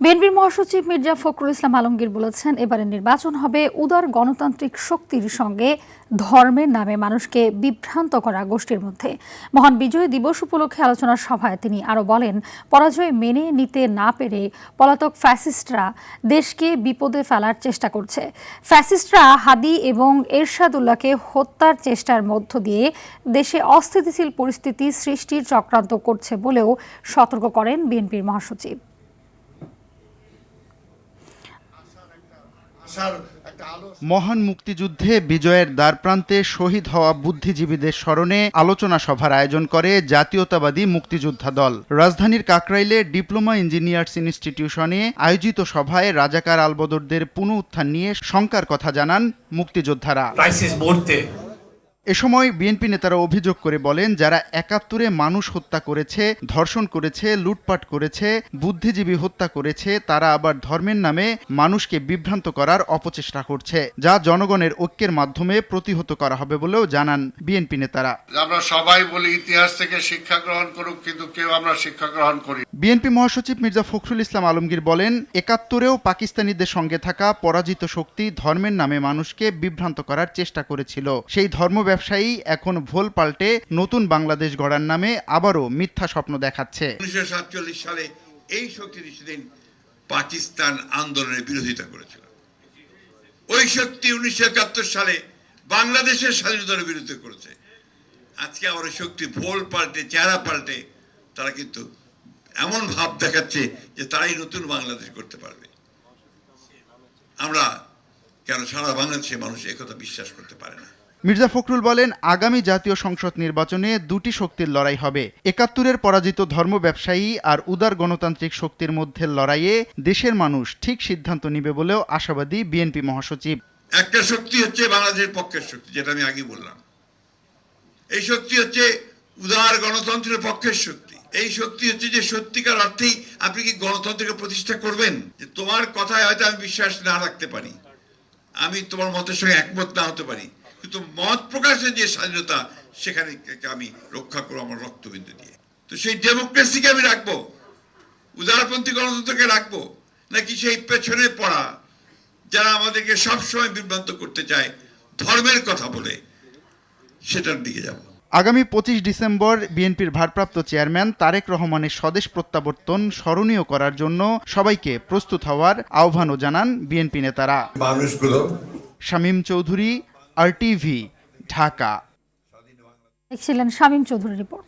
বিএনপির মহাসচিব মির্জা ফখরুল ইসলাম আলমগীর বলেছেন, এবারের নির্বাচন হবে উদার গণতান্ত্রিক শক্তির সঙ্গে ধর্মের নামে মানুষকে বিভ্রান্ত করা গোষ্ঠীর মধ্যে। মহান বিজয় দিবস উপলক্ষে আলোচনা সভায় তিনি আরও বলেন, পরাজয় মেনে নিতে না পেরে পলাতক ফ্যাসিস্টরা দেশকে বিপদে ফেলার চেষ্টা করছে। ফ্যাসিস্টরা হাদি এবং এরশাদুল্লাহকে হত্যার চেষ্টার মধ্য দিয়ে দেশে অস্থিতিশীল পরিস্থিতি সৃষ্টির চক্রান্ত করছে বলেও সতর্ক করেন বিএনপির মহাসচিব। মহান মুক্তিযুদ্ধে বিজয়ের দ্বারপ্রান্তে শহীদ হওয়া বুদ্ধিজীবীদের স্মরণে আলোচনা সভার আয়োজন করে জাতীয়তাবাদী মুক্তিযোদ্ধা দল। রাজধানীর কাকরাইলে ডিপ্লোমা ইঞ্জিনিয়ার্স ইনস্টিটিউশনে আয়োজিত সভায় রাজাকার আলবদরদের পুনরুত্থান নিয়ে শঙ্কার কথা জানান মুক্তিযোদ্ধারা। এ সময় বিএনপি নেতারা অভিযোগ করে বলেন, যারা ৭১-এ মানুষ হত্যা করেছে, ধর্ষণ করেছে, লুটপাট করেছে, বুদ্ধিজীবী হত্যা করেছে, তারা আবার ধর্মের নামে মানুষকে বিভ্রান্ত করার অপচেষ্টা করছে, যা জনগণের ঐক্যের মাধ্যমে প্রতিহত করা হবে বলেও জানান বিএনপি নেতারা। আমরা সবাই বলি ইতিহাস থেকে শিক্ষা গ্রহণ করুক, কিন্তু কেউ আমরা শিক্ষা গ্রহণ করি। বিএনপি মহাসচিব মির্জা ফখরুল ইসলাম আলমগীর বলেন, ৭১-এও পাকিস্তানিদের সঙ্গে থাকা পরাজিত শক্তি ধর্মের নামে মানুষকে বিভ্রান্ত করার চেষ্টা করেছিল। সেই ধর্ম ব্যবসায়ী এখন ভোল পাল্টে নতুন বাংলাদেশ গড়ার নামে আবারও মিথ্যা স্বপ্ন দেখাচ্ছে। 1947 সালে এই শক্তি সেদিন পাকিস্তান আন্দোলনের বিরোধিতা করেছিল। ওই শক্তি 1971 সালে বাংলাদেশের স্বাধীনতার বিরোধিতা করেছে। আজকে আবার শক্তি ভোল পাল্টে, চেহারা পাল্টে তারা কিন্তু এমন ভাব দেখাচ্ছে যে তারাই নতুন বাংলাদেশ করতে পারবে। আমরা কেন সারা বাংলাদেশের মানুষ একথা বিশ্বাস করতে পারে না। মির্জা ফখরুল বলেন, আগামী জাতীয় সংসদ নির্বাচনে দুটি শক্তির লড়াই হবে। ৭১-এর পরাজিত ধর্ম ব্যবসায়ী আর উদার গণতান্ত্রিক শক্তির মধ্যে লড়াইয়ে দেশের মানুষ ঠিক সিদ্ধান্ত নিবে বলেও আশাবাদী বিএনপি মহাসচিব। একটা শক্তি হচ্ছে বাংলাদেশের পক্ষের শক্তি, যেটা আমি আগে বললাম। এই শক্তি হচ্ছে উদার গণতন্ত্রের পক্ষের শক্তি। এই শক্তি হচ্ছে যে সত্যিকার অর্থেই আপনি কি গণতন্ত্রকে প্রতিষ্ঠা করবেন, যে তোমার কথায় হয়তো আমি বিশ্বাস না রাখতে পারি, আমি তোমার মতের সঙ্গে একমত না হতে পারি, কিন্তু মত প্রকাশের যে স্বাধীনতা সেখানে আমি রক্ষা করবো আমার রক্তবিন্দু দিয়ে। তো সেই ডেমোক্রেসিকে আমি রাখবো, উদারপন্থী গণতন্ত্রকে রাখবো, নাকি সেই পেছনে পড়া যারা আমাদেরকে সবসময় বিভ্রান্ত করতে চায় ধর্মের কথা বলে সেটার দিকে যাব। আগামী 25 ডিসেম্বর বিএনপির ভারপ্রাপ্ত চেয়ারম্যান তারেক রহমানের স্বদেশ প্রত্যাবর্তন স্মরণীয় করার জন্য সবাইকে প্রস্তুত হওয়ার আহ্বানও জানান বিএনপি নেতারা। শামীম চৌধুরী, RTV, ঢাকা। দেখছিলেন শামীম চৌধুরীর রিপোর্ট।